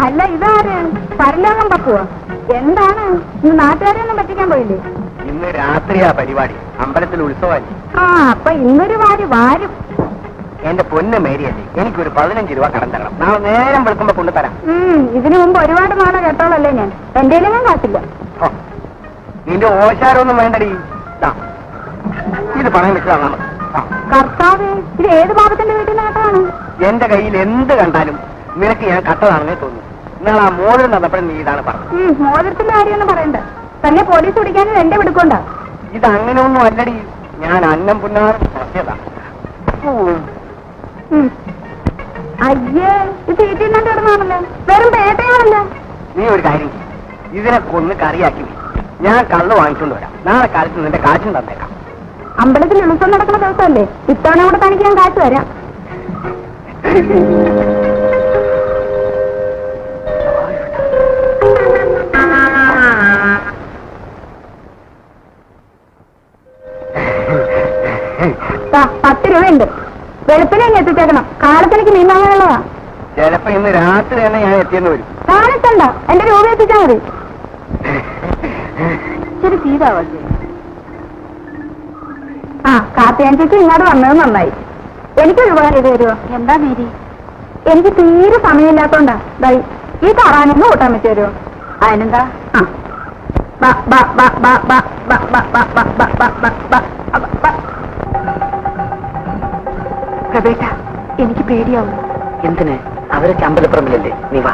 അല്ല ഇതാര് പരലോകം പക്കുവോ? എന്താണ് ഇന്ന് നാട്ടുകാരെയൊന്നും പറ്റിക്കാൻ പോയില്ലേ? ഇന്ന് രാത്രിയാ പരിപാടി, അമ്പലത്തിൽ ഉത്സവമല്ലേ. ആ അപ്പൊ ഇന്നൊരു വാരും. എന്റെ പൊന്ന് മേരിയല്ലേ, എനിക്കൊരു 15 രൂപ കടം തരണം. നാളെ നേരം വെളുക്കുമ്പോ കൊണ്ടുതരാം. ഇതിനു മുമ്പ് ഒരുപാട് നാളെ കേട്ടോളല്ലേ ഞാൻ. എന്റെ ഞാൻ കാട്ടില്ല. നിന്റെ ഓശാരൊന്നും വേണ്ടടി. ഇത് പണം വെച്ചതാണ്. കർത്താവേ, ഇത് ഏത് പാപത്തിന്റെ വീട്ടിൽ നിന്ന് കേട്ടതാണ്? എന്റെ കയ്യിൽ എന്ത് കണ്ടാലും നിനക്ക് ഞാൻ കട്ടതാണെന്നേ തോന്നുന്നു. നിങ്ങൾ ആ മോതിരം തന്നപ്പോഴും നീ ഇതാണ് പറഞ്ഞത്. മോതിരത്തിന്റെ കാര്യമൊന്നും പറയണ്ട. തന്നെ പോലീസ് പിടിക്കാനും എന്റെ വിടുക്കൊണ്ട. ഇത് അങ്ങനെയൊന്നും അല്ലടി, ഞാൻ അന്നം പുന്നാറും സത്യതാ. അയ്യേ, ഇത് തീറ്റിൽ നിന്ന് കിടന്നാണല്ലോ, വെറും പേട്ടയാണല്ല. നീ ഒരു കാര്യം, ഇതിനെ കൊന്ന് കറിയാക്കി ഞാൻ കള്ള് വാങ്ങിക്കൊണ്ട് വരാം. നാളെ കാലത്ത് നിന്റെ കാശും തന്നേക്കാം. അമ്പലത്തിൽ ഉത്സവം നടക്കുന്ന ദിവസമല്ലേ, ഇത്തവണ കൂടെ തനിക്ക് ഞാൻ കാശ് തരാം. രൂപയുണ്ട്. വെളുപ്പിനെ എത്തിച്ചേക്കണം. കാലത്തിലേക്ക് മീൻ വാങ്ങാനുള്ളതാ. ചിലപ്പോ ഇന്ന് രാത്രി തന്നെ ഞാൻ എത്തിയെന്ന് വരും. കാണിച്ചണ്ട, എന്റെ രൂപ എത്തിച്ചാ മതി. ശരി സീതാവല്ലേ. കാപ്പിയാഞ്ചേക്ക് ഇങ്ങോട്ട് വന്നത് നന്നായി. എനിക്കൊരു ഉപകാരം ചെയ്ത് തരുമോ? എന്താ മേരി? എനിക്ക് തീരെ സമയമില്ലാത്തോണ്ടാ ഈ താറാനൊന്ന് കൂട്ടാൻ പറ്റി തരുമോ? അതിനെന്താ? പ്രവേട്ട, എനിക്ക് പേടിയാവും. എന്തിന്? അവരൊക്കെ അമ്പലപ്പുറമ്പിലല്ലേ, നീ വാ.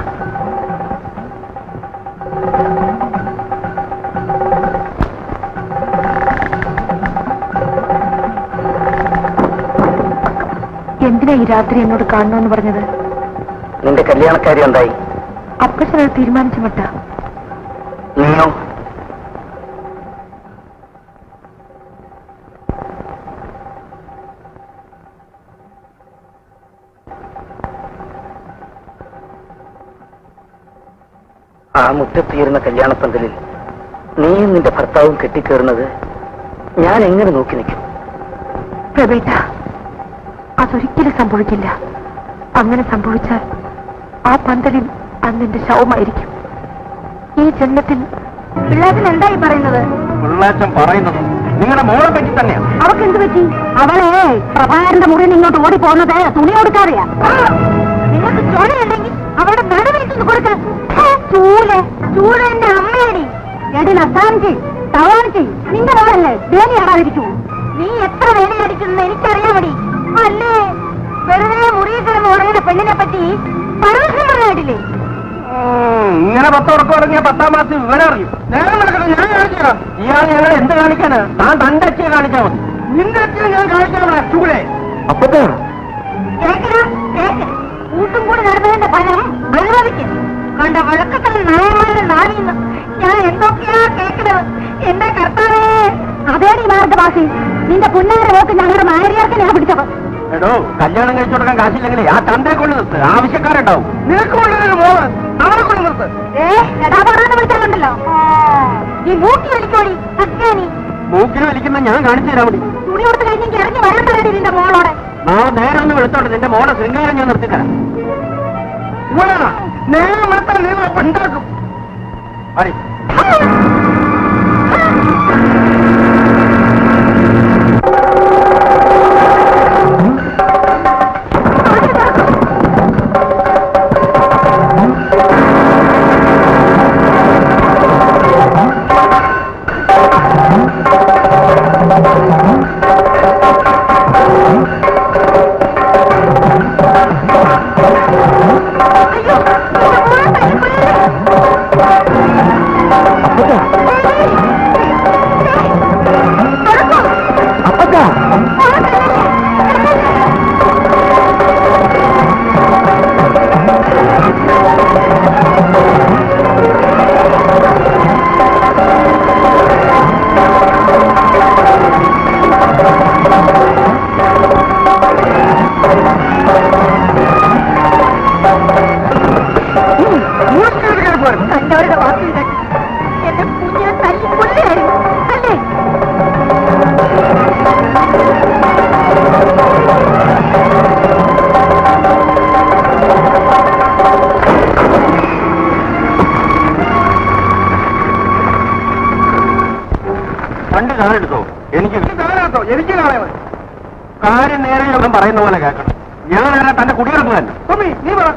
എന്തിനാ ഈ രാത്രി എന്നോട് കാണണമെന്ന് പറഞ്ഞത്? നിന്റെ കല്യാണക്കാര്യം എന്തായി? അപ്പച്ചനത് തീരുമാനിച്ചു മട്ട. നീയോ? ആ മുറ്റത്തീരുന്ന കല്യാണപ്പന്തലിൽ നീയും നിന്റെ ഭർത്താവും കെട്ടിക്കേറുന്നത് ഞാൻ എങ്ങനെ നോക്കി നിൽക്കും? പ്രവേട്ട, അതൊരിക്കലും സംഭവിക്കില്ല. അങ്ങനെ സംഭവിച്ചാൽ ആ പന്തലിൽ അന്നെന്റെ ശവമായിരിക്കും. ഈ ജന്മത്തിൽ പിള്ളാച്ചൻ എന്തായി പറയുന്നത്? പിള്ളാച്ചൻ പറയുന്നത് നിങ്ങളുടെ മോളെ പറ്റി തന്നെയാണ്. അവർക്ക് എന്ത് പറ്റി? അവളെ പ്രഭാകരന്റെ മുറിയിൽ ഇങ്ങോട്ട് ഓടി പോകുന്നത് തുണി കൊടുക്കാറിയാ. നിങ്ങൾക്ക് ചുണയുണ്ടെങ്കിൽ അവരുടെ നടുവിലേക്ക് കൊടുക്കണം. ചൂട് എന്റെ അമ്മയടി. എടി നത്താനിച്ച് തവാനിച്ച് നിന്റെ മോളല്ലേ വേലി ആടാതിരിക്കൂ. നീ എത്ര വേലയടിക്കുന്നു എനിക്കറിയാമടി. അല്ലേ വെറുതെ മുറിയിൽ കിടന്ന് ഉറങ്ങുന്ന പെണ്ണിനെ പറ്റി പരമശം പറഞ്ഞായിട്ടില്ലേ? ഇങ്ങനെ 10 ഉറക്കം ഇറങ്ങിയ 10ാം മാസം വിവരം അറിയും. നേരം നടക്കണം, ഞാൻ കാണിച്ചാ. ഇയാൾ ഞങ്ങൾ എന്ത് കാണിക്കാന്? താൻ തന്റെ അച്ഛയെ കാണിച്ചാൽ മതി. നിന്റെ അച്ഛനെ ഞാൻ കാണിക്കാനാ ചൂടെ. അപ്പൊ കൂട്ടും കൂടി നടന്നതിന്റെ ഫലം അനുഭവിക്കും. കണ്ട വഴക്കത്തിൽ നായന്മാരുടെ നാടിന്ന് ഞാൻ എന്തൊക്കെയാ കേൾക്കുന്നത്? എന്റെ കർത്താവേ, അതേടി മാർഗവാസി, നിന്റെ പുന്നാരെ നോക്ക് ഞങ്ങളുടെ മാരിയാർക്ക് ഞാൻ പിടിച്ചത്. എടോ, കല്യാണം കഴിച്ചു കൊടുക്കാൻ കാശില്ലെങ്കിൽ ആ തന്തയെ കൊണ്ട് നിർത്ത്, ആവശ്യക്കാരുണ്ടാവും. നിനക്ക് കൊണ്ടൊരു മോള് അവരെ കൊണ്ട് നിർത്ത്. യഥാപറാന്ന് വിളിച്ചാലുണ്ടല്ലോ ഈ മൂക്കി വലിക്കോടി സത്യാനി. മൂക്കിന് വലിക്കുന്ന ഞാൻ കാണിച്ചു തരാൻ മതി. തുണി കൊടുത്ത് കഴിഞ്ഞെങ്കിൽ ഇറങ്ങി വരാൻ പറയടി നിന്റെ മോളോടെ. നാളെ നേരെ ഒന്ന് വെളുത്തോട്ടെ, നിന്റെ മോളെ ശൃംഗാരം ഞാൻ നിർത്തിത്തരാം. നേരെ വെളുത്താൽ നീ ഉണ്ടാക്കും. അടി നേരം പറയുന്ന പോലെ കേൾക്കണം. ഞാൻ തന്റെ കുടികിടപ്പ് തന്നെ. നീ പറ.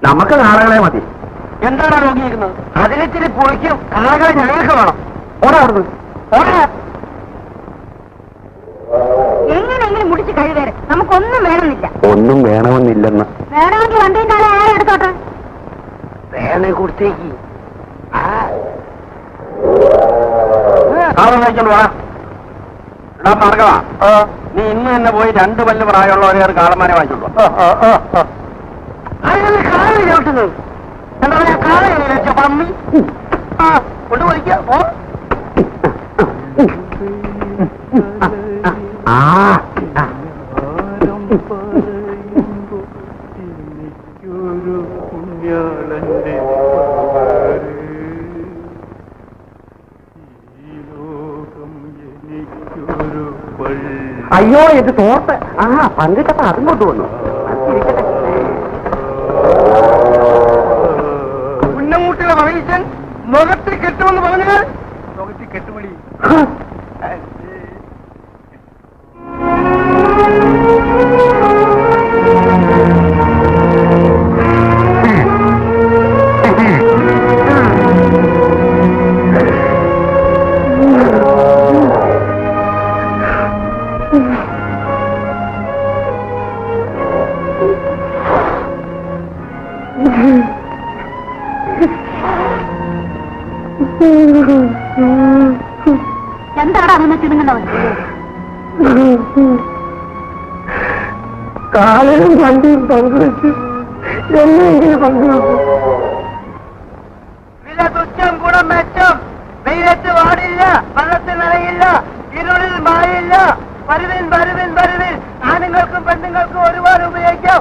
നമുക്ക് കാളകളെ മതി. എന്താണ് നോക്കിയിരിക്കുന്നത്? അതിലിച്ചിരി പൊളിക്കും. കാളകളെ ഞങ്ങൾക്ക് വേണം. ഓടാ അവിടുന്ന്, ഓടാ. എങ്ങനെയെങ്കിലും മുടിച്ച് കഴിവേറെ, നമുക്കൊന്നും വേണമെന്നില്ല. ഒന്നും വേണമെന്നില്ലെന്ന്. വേണമെങ്കിൽ വണ്ടിയും കാലം ആരെ എടുത്തോട്ടെ. വേണേ കൊടുത്തേക്ക്. കാള വായിച്ചോണ്ട് വാ. എടാ മാർഗവാ, നീ ഇന്ന് തന്നെ പോയി 2 പല്ല് പ്രായമുള്ളവരെ കാളന്മാരെ വാങ്ങിച്ചോളൂ. കാള ചവിട്ടുന്നത് എന്താ പറയാ? കാള പമ്മി കൊണ്ടുപോയിക്കോ. അയ്യോ ഇത് തോർത്ത്. പങ്കിട്ടപ്പോ അതും കൊണ്ടുവന്നു. ഉന്നമൂട്ടിലെ മകീശൻ മുഖത്തിൽ കെട്ടുമെന്ന് പറഞ്ഞാൽ മുഖത്തിൽ കെട്ടുമണി. എന്താടാ അതൊന്ന് ചിടുങ്ങുന്നവൻ? കാലയും വണ്ടിയും പങ്കുവെച്ച് എന്നെങ്കിലും പങ്കുവെക്കും. വില തുച്ഛം ഗുണം മെച്ചം. വെയിലത്ത് വാടില്ല, വെള്ളത്തിൽ നിറയില്ല, ഇരുളിൽ മായില്ല. വരുവിൻ വരുവിൻ വരുവിൻ. ആണുങ്ങൾക്കും പെണ്ണുങ്ങൾക്കും ഒരുപാട് ഉപയോഗിക്കാം.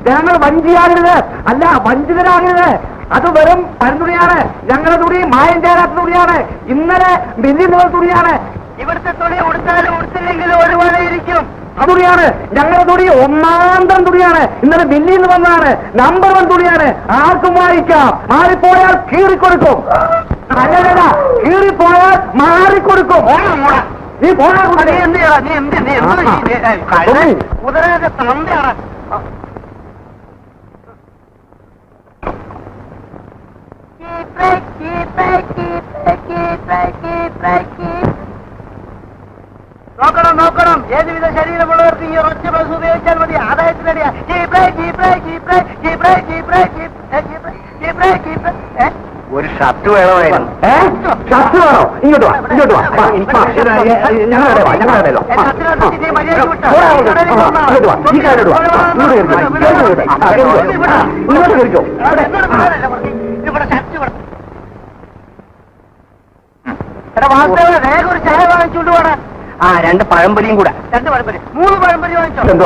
ഞങ്ങൾ വഞ്ചിയാകരുത്, അല്ല വഞ്ചിതരാകരുത്. അത് വെറും പരുതുണിയാണ്. ഞങ്ങളുടെ തുണി മായം ചേരാത്ത തുണിയാണ്. ഇന്നലെ മില്ലിൽ നിന്നുള്ള തുണിയാണ്. ഇവിടുത്തെ തുണി ഉടുത്താലും ഉടുത്തില്ലെങ്കിലും ഒരുപോലെ ഇരിക്കും. ആ തുണിയാണ് ഞങ്ങളുടെ തുണി. ഒന്നാന്തരം തുണിയാണ്. ഇന്നലെ മില്ലിൽ നിന്ന് വന്നതാണ്. നമ്പർ 1 തുണിയാണ്. ആർക്കും വായിക്കാം. മാറിപ്പോയാൽ കീറിക്കൊടുക്കും. അല്ലല്ല, കീറിപ്പോയാൽ മാറിക്കൊടുക്കും. നീ പോയാ കുതിരയുടെ തന്തയാണ്. നോക്കണം നോക്കണം. ഏതുവിധ ശരീരമുള്ളവർക്ക് ഈ ഒറ്റ ബസ് ഉപയോഗിച്ചാൽ മതി. ആദായത്തിനടിയാ. ഒരു ഷർട്ട് വേണമായിരുന്നു. ഷർട്ട് വേണോ? ഇങ്ങോട്ട് വാ, ഇങ്ങോട്ട് വാ. ഞങ്ങളുടെ ഇങ്ങോട്ട് കയറിക്കോ. എടാ വാസ്തവ വേഗം ഒരു ചായ വാങ്ങിച്ചുകൊണ്ട് പോടാ. 2 പഴംപൊരിയും കൂടെ. 2 പഴംപൊരി, 3 പഴംപൊരി വാങ്ങിച്ചോ. എന്തോ